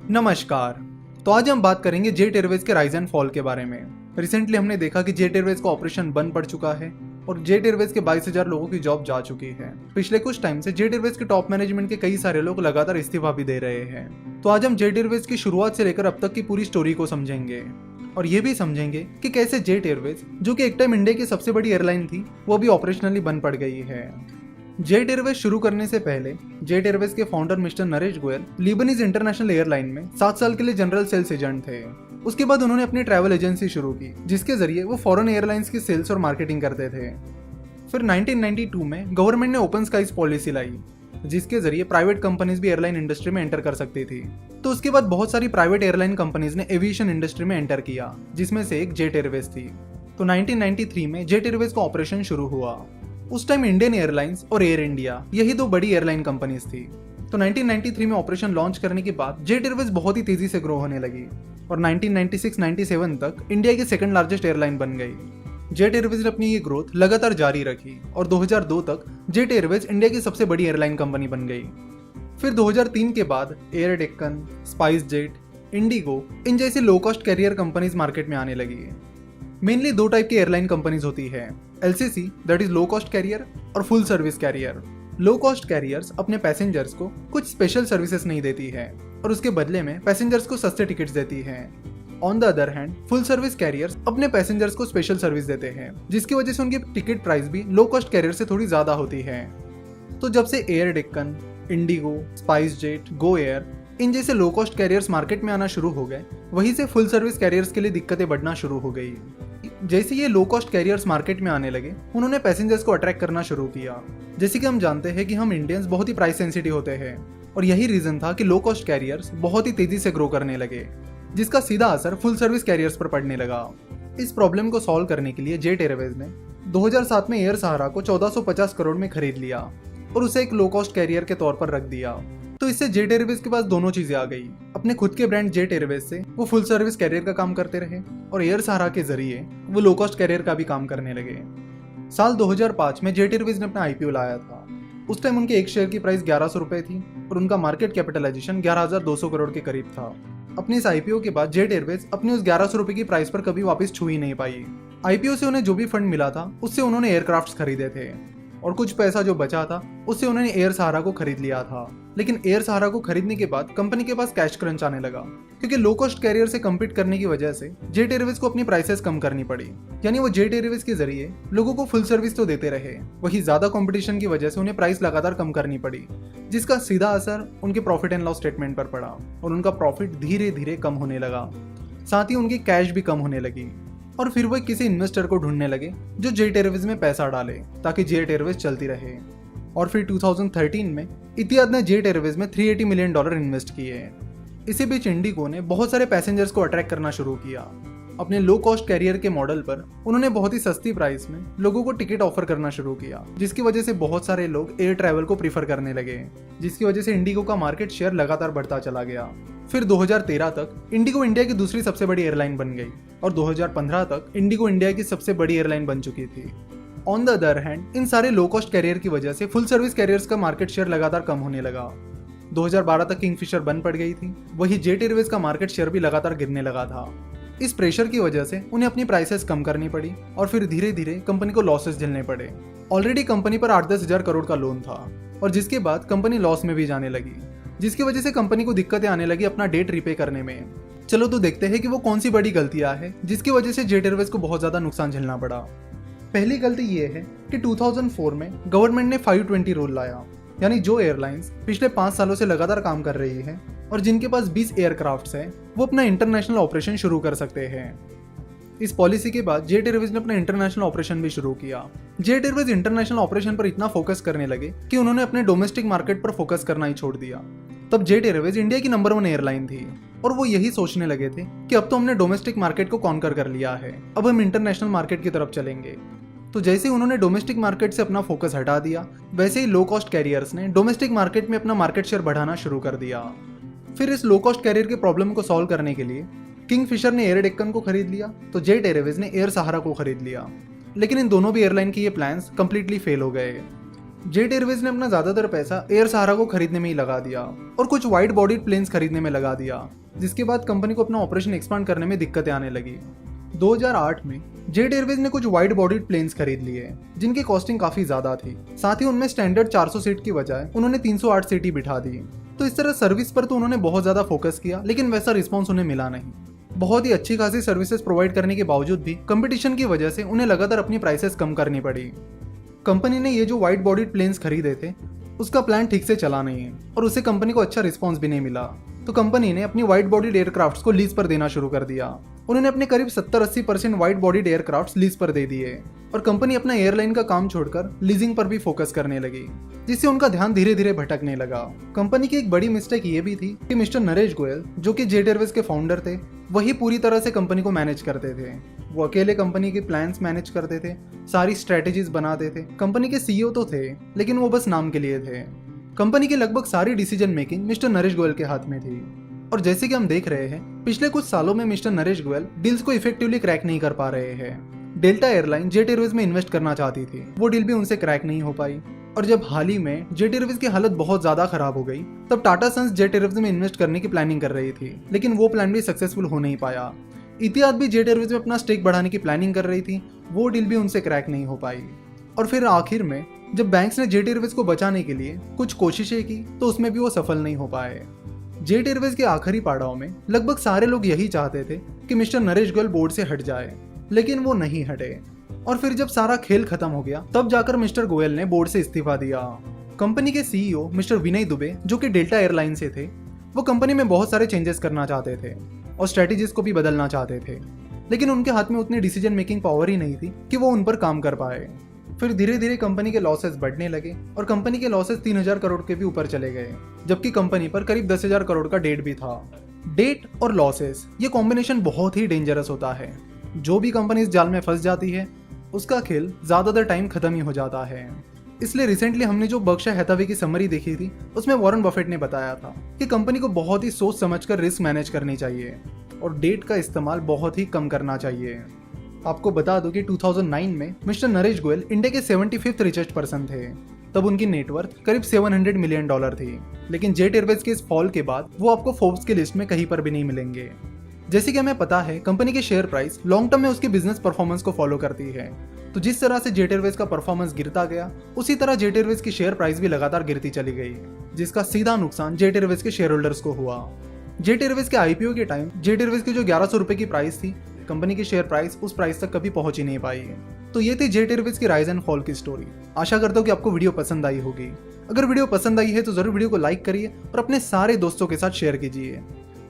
नमस्कार। तो आज हम बात करेंगे जेट एयरवेज के राइज एंड फॉल के बारे में। रिसेंटली हमने देखा कि जेट एयरवेज का ऑपरेशन बंद पड़ चुका है और जेट एयरवेज के 22,000 लोगों की जॉब जा चुकी है। पिछले कुछ टाइम से जेट एयरवेज के टॉप मैनेजमेंट के कई सारे लोग लगातार इस्तीफा भी दे रहे हैं। तो आज हम जेट एयरवेज की शुरुआत से लेकर अब तक की पूरी स्टोरी को समझेंगे और ये भी समझेंगे कि कैसे जेट एयरवेज, जो कि एक टाइम इंडिया की सबसे बड़ी एयरलाइन थी, वो भी ऑपरेशनली बंद पड़ गई है। जेट एयरवेज शुरू करने से पहले जेट एयरवेज के founder mister Naresh Goyal लीबनीज international airline में 7 साल के लिए जनरल सेल्स एजेंट थे। उसके बाद उन्होंने अपनी ट्रैवल एजेंसी शुरू की, जिसके जरिए वो फॉरेन एयरलाइंस की सेल्स और मार्केटिंग करते थे। फिर 1992 में गवर्नमेंट ने ओपन स्काईज पॉलिसी लाई, जिसके जरिए प्राइवेट कंपनीज भी एयरलाइन इंडस्ट्री में एंटर कर सकती थी। तो उसके बाद बहुत सारी प्राइवेट एयरलाइन कंपनीज ने एविएशन इंडस्ट्री में एंटर किया, जिसमें से एक जेट एयरवेज थी। तो 1993 में जेट एयरवेज का ऑपरेशन शुरू हुआ। उस टाइम इंडियन एयरलाइंस और एयर इंडिया, यही दो बड़ी एयरलाइन कंपनीज थी। तो 1993 में ऑपरेशन लॉन्च करने के बाद जेट एयरवेज बहुत ही तेजी से ग्रो होने लगी और 1996-97 तक इंडिया की सेकंड लार्जेस्ट एयरलाइन बन गई। जेट एयरवेज ने अपनी ये ग्रोथ लगातार जारी रखी और 2002 तक जेट एयरवेज इंडिया की सबसे बड़ी एयरलाइन कंपनी बन गई। फिर 2003 के बाद air Deccan, SpiceJet, IndiGo, इन जैसी low cost carrier companies market में आने लगी। मेनली दो टाइप की एयरलाइन कंपनीज होती है, LCC that is low cost carrier और full service carrier. Low cost carriers अपने पैसेंजर्स को कुछ स्पेशल सर्विसेज नहीं देती है और उसके बदले में पैसेंजर्स को सस्ते टिकट्स देती है। On the other hand full service carriers अपने पैसेंजर्स को स्पेशल सर्विस देते हैं, जिसकी वजह से उनकी टिकट प्राइस भी लो कॉस्ट कैरियर से थोड़ी ज्यादा होती है। तो जब से air Deccan, IndiGo, SpiceJet, GoAir, इन जैसे लो कॉस्ट कैरियर्स मार्केट में आना शुरू हो गए, वहीं से फुल सर्विस कैरियर्स के लिए दिक्कतें बढ़ना शुरू हो गई। जैसे ये लो कॉस्ट कैरियर्स मार्केट में आने लगे, उन्होंने पैसेंजर्स को अट्रैक्ट करना शुरू किया। जैसे कि हम जानते हैं कि हम इंडियंस बहुत ही प्राइस सेंसिटिव होते हैं और यही रीजन था कि लो कॉस्ट कैरियर्स बहुत ही तेजी से ग्रो करने लगे, जिसका सीधा असर फुल सर्विस कैरियर्स पर पड़ने लगा। इस प्रॉब्लम को सॉल्व करने के लिए जेट एयरवेज ने 2007 में एयर सहारा को 1450 करोड़ में खरीद लिया और उसे एक लो कॉस्ट कैरियर के तौर पर रख दिया। तो इससे जेट एयरवेज के पास दोनों चीजें आ गई। अपने खुद के ब्रांड जेट एयरवेज से वो फुल सर्विस कैरियर का काम करते रहे और एयर सहारा के जरिए वो लो कॉस्ट कैरियर का भी काम करने लगे। साल 2005 में जेट एयरवेज ने अपना IPO लाया था। उस टाइम उनके एक शेयर की प्राइस 1100 रुपए थी और उनका मार्केट कैपिटलाइजेशन 11,200 करोड़ के करीब था। अपने इस IPO के बाद जेट एयरवेज अपनी उस 1100 रुपए की प्राइस पर कभी वापस छू ही नहीं पाई। IPO से उन्हें जो भी फंड मिला था, उससे उन्होंने एयरक्राफ्ट खरीदे थे और कुछ पैसा जो बचा था उससे उन्होंने एयर सहारा को खरीद लिया था। लेकिन एयर सहारा को खरीदने के बाद कंपनी के पास कैश क्रंच आने लगा, क्योंकि लो कॉस्ट कैरियर से कम्पीट करने की वजह से जेट एयरवेज को अपनी प्राइसेस कम करनी पड़ी। यानी वो जेट एयरवेज के जरिए लोगों को फुल सर्विस तो देते रहे, वही ज्यादा कंपटीशन की वजह से उन्हें प्राइस लगातार कम करनी पड़ी, जिसका सीधा असर उनके प्रॉफिट एंड लॉस स्टेटमेंट पर पड़ा और उनका प्रॉफिट धीरे धीरे कम होने लगा। साथ ही उनकी कैश भी कम होने लगी और फिर वो किसी इन्वेस्टर को ढूंढने लगे जो जेट एयरवेज में पैसा डाले ताकि जेट एयरवेज चलती रहे। और फिर 2013 में इतिहाद ने जेट एयरवेज में $380 मिलियन इन्वेस्ट किए। इसी बीच इंडिगो ने बहुत सारे पैसेंजर्स को अट्रैक्ट करना शुरू किया। अपने लो कॉस्ट कैरियर के मॉडल पर उन्होंने बहुत ही सस्ती प्राइस में लोगों को टिकट ऑफर करना शुरू किया, जिसकी वजह से बहुत सारे लोग एयर ट्रैवल को प्रीफर करने लगे, जिसकी वजह से इंडिगो का मार्केट शेयर लगातार बढ़ता चला गया। फिर 2013 तक इंडिगो इंडिया की दूसरी सबसे बड़ी एयरलाइन बन गई और 2015 तक इंडिगो इंडिया की सबसे बड़ी एयरलाइन बन चुकी थी। On the other hand in सारे लो कॉस्ट कैरियर की वजह से फुल सर्विस कैरियर्स का मार्केट शेयर लगातार कम होने लगा। 2012 तक किंगफिशर बंद पड़ गई थी, वही जेट एयरवेज का मार्केट शेयर भी लगातार गिरने लगा था। इस प्रेशर की वजह से उन्हें अपनी प्राइसेस कम करनी पड़ी और फिर धीरे धीरे कंपनी को लॉसेस झेलने पड़े। ऑलरेडी कंपनी पर 8-10 हजार करोड़ का लोन था और जिसके बाद कंपनी लॉस में भी जाने लगी, जिसकी वजह से कंपनी को दिक्कतें आने लगी अपना डेट रीपे करने में। चलो तो देखते हैं कि वो कौन सी बड़ी गलतियां हैं जिसकी वजह से जेट एयरवेज को बहुत ज्यादा नुकसान झेलना पड़ा। पहली गलती ये है कि 2004 में गवर्नमेंट ने 520 रूल लाया, यानी जो एयरलाइंस पिछले 5 सालों से लगातार काम कर रही है और जिनके पास 20 एयरक्राफ्ट्स हैं, वो अपना इंटरनेशनल ऑपरेशन शुरू कर सकते हैं। इस पॉलिसी के बाद जेट एयरवेज ने अपना इंटरनेशनल ऑपरेशन भी शुरू किया। जेट एयरवेज इंटरनेशनल ऑपरेशन पर इतना फोकस करने लगे कि उन्होंने अपने डोमेस्टिक मार्केट पर फोकस करना ही छोड़ दिया। तब जेट एयरवेज इंडिया की नंबर 1 एयरलाइन थी और वो यही सोचने लगे थे कि अब तो हमने डोमेस्टिक मार्केट को कॉन्कर कर लिया है, अब हम इंटरनेशनल मार्केट की तरफ चलेंगे। तो जैसे ही उन्होंने डोमेस्टिक मार्केट से अपना फोकस हटा दिया, वैसे ही लो कॉस्ट कैरियर्स ने डोमेस्टिक मार्केट में अपना मार्केट शेयर बढ़ाना शुरू कर दिया। फिर इस लो कॉस्ट कैरियर के प्रॉब्लम को सॉल्व करने के लिए किंगफिशर ने एयर डेक्कन को खरीद लिया, तो जेट एयरवेज ने एयर सहारा को खरीद लिया। लेकिन इन दोनों भी एयरलाइन के ये प्लान्स कंप्लीटली फेल हो गए। जेट एयरवेज ने अपना ज्यादातर पैसा एयर सहारा को खरीदने में ही लगा दिया और कुछ वाइड बॉडीड प्लेन्स खरीदने में लगा दिया, जिसके बाद कंपनी को अपना ऑपरेशन एक्सपांड करने में दिक्कतें आने लगी। 2008 में जेट एयरवेज ने कुछ वाइड बॉडीड प्लेन्स खरीद लिए जिनकी कॉस्टिंग काफी ज्यादा थी। साथ ही उनमें स्टैंडर्ड 400 सीट की बजाय उन्होंने 308 सीट ही बिठा दी। तो इस तरह सर्विस पर तो उन्होंने बहुत ज्यादा फोकस किया, लेकिन वैसा रिस्पॉन्स उन्हें मिला नहीं। बहुत ही अच्छी खासी सर्विसेज प्रोवाइड करने के बावजूद भी कंपटीशन की वजह से उन्हें लगातार अपनी प्राइसेस कम करनी पड़ी। कंपनी ने ये जो वाइड बॉडीड प्लेन्स खरीदे थे उसका प्लान ठीक से चला नहीं है और उससे कंपनी को अच्छा रिस्पॉन्स भी नहीं मिला। तो कंपनी ने अपनी वाइड बॉडीड एयरक्राफ्ट्स को लीज पर देना शुरू कर दिया। उन्होंने अपने करीब 70-80% वाइड बॉडीड एयरक्राफ्ट्स लीज पर दे दिए और कंपनी अपना एयरलाइन का काम छोड़कर लीजिंग पर भी फोकस करने लगी, जिससे उनका ध्यान धीरे धीरे भटकने लगा। कंपनी की एक बड़ी मिस्टेक ये भी थी कि मिस्टर नरेश गोयल, जो कि जेट एयरवेज के फाउंडर थे, वही पूरी तरह से कंपनी को मैनेज करते थे। वो अकेले कंपनी के प्लान्स मैनेज करते थे, सारी स्ट्रेटेजीज बनाते थे। कंपनी के सीईओ तो थे, लेकिन वो बस नाम के लिए थे। कंपनी की लगभग सारी decision making mister Naresh Goyal के हाथ में थी। और जैसे कि हम देख रहे हैं, पिछले कुछ सालों में मिस्टर नरेश गोयल डील्स को इफेक्टिवली क्रैक नहीं कर पा रहे हैं। डेल्टा एयरलाइन जेट एयरवेज में इन्वेस्ट करना चाहती थी, वो डील भी उनसे क्रैक नहीं हो पाई। और जब हाल ही में जेट एयरवेज की हालत बहुत ज्यादा खराब हो गई, तब टाटा सन्स जेट एयरवेज में इन्वेस्ट करने की प्लानिंग कर रही थी, लेकिन वो प्लान भी सक्सेसफुल हो नहीं पाया। इतिहाद भी जेट एयरवेज में अपना स्टेक बढ़ाने की प्लानिंग कर रही थी, वो डील भी उनसे क्रैक नहीं हो पाई। और फिर आखिर में जब बैंक्स ने जेट एयरवेज को बचाने के लिए कुछ कोशिशें की, तो उसमें भी वो सफल नहीं हो पाए। जेट एयरवेज के आखिरी पड़ाव में लगभग सारे लोग यही चाहते थे कि मिस्टर नरेश गोयल बोर्ड से हट जाए, लेकिन वो नहीं हटे। और फिर जब सारा खेल खत्म हो गया, तब जाकर मिस्टर गोयल ने बोर्ड से इस्तीफा दिया। कंपनी के सीईओ मिस्टर विनय दुबे, जो कि डेल्टा एयरलाइन से थे, वो कंपनी में बहुत सारे चेंजेस करना चाहते थे और स्ट्रेटेजीज को भी बदलना चाहते थे, लेकिन उनके हाथ में उतनी डिसीजन मेकिंग पावर ही नहीं थी कि वो उन पर काम कर पाए। फिर धीरे धीरे कंपनी के लॉसेस बढ़ने लगे और कंपनी के लॉसेस 3000 करोड़ के भी ऊपर चले गए, जबकि कंपनी पर करीब 10,000 करोड़ का डेट भी था। डेट और लॉसेस, ये कॉम्बिनेशन बहुत ही डेंजरस होता है। जो भी कंपनी इस जाल में फंस जाती है, उसका खेल ज्यादातर टाइम खत्म ही हो जाता है। इसलिए रिसेंटली हमने जो बर्कशायर हैथवे की समरी देखी थी, उसमें वॉरेन बफेट ने बताया था कि कंपनी को बहुत ही सोच समझकर रिस्क मैनेज करनी चाहिए और डेट का इस्तेमाल बहुत ही कम करना चाहिए। आपको बता दूं कि 2009 में मिस्टर नरेश गोयल इंडिया के 75th रिचेस्ट पर्सन थे। तब उनकी नेटवर्थ करीब $700 मिलियन थी, लेकिन जेट एयरवेज के इस फॉल के बाद वो आपको फोर्ब्स की लिस्ट में कहीं पर भी नहीं मिलेंगे। जैसे कि हमें पता है, कंपनी की शेयर प्राइस लॉन्ग टर्म में उसके बिजनेस परफॉर्मेंस को फॉलो करती है। तो जिस तरह से जेट एयरवेज का परफॉर्मेंस गिरता गया, उसी तरह जेट एयरवेज की शेयर प्राइस भी लगातार गिरती चली गई, जिसका सीधा नुकसान जेट एयरवेज के शेयर होल्डर्स को हुआ। जेट एयरवेज के आईपीओ के टाइम जेट एयरवेज की जो 1100 रुपए की प्राइस थी, कंपनी की शेयर प्राइस उस प्राइस तक कभी पहुंच ही नहीं पाई है। तो ये थी जेट एयरवेज की राइज एंड फॉल की स्टोरी। आशा करता हूँ कि आपको वीडियो पसंद आई होगी। अगर वीडियो पसंद आई है तो जरूर वीडियो को लाइक करिए और अपने सारे दोस्तों के साथ शेयर कीजिए।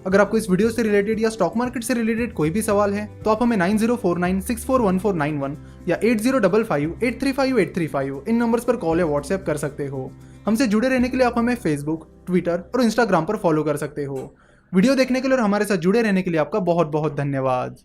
अगर आपको इस वीडियो से रिलेटेड या स्टॉक मार्केट से रिलेटेड कोई भी सवाल है, तो आप हमें 9049641491 या 8055835835 इन नंबर्स पर कॉल या व्हाट्सएप कर सकते हो। हमसे जुड़े रहने के लिए आप हमें फेसबुक, ट्विटर और इंस्टाग्राम पर फॉलो कर सकते हो। वीडियो देखने के लिए और हमारे साथ जुड़े रहने के लिए आपका बहुत बहुत धन्यवाद।